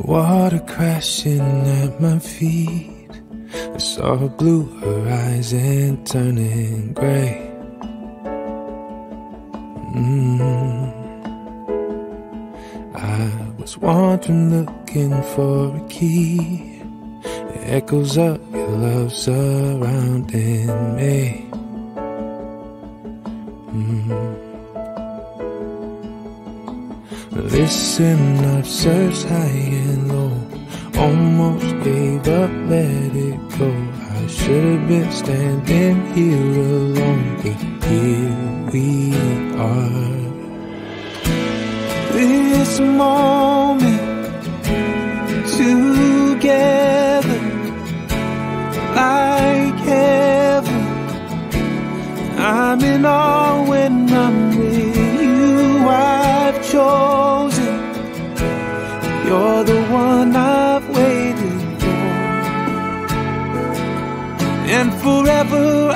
water crashing at my feet. I saw a blue horizon turning gray. I was wandering looking for a key. The echoes of your love surrounding me. Listen, I've searched high and low, almost gave up, let it go. I should have been standing here alone, but here we are. This moment together like heaven. I'm in awe when I'm with you. I've chosen. You're the one I've waited for, and forever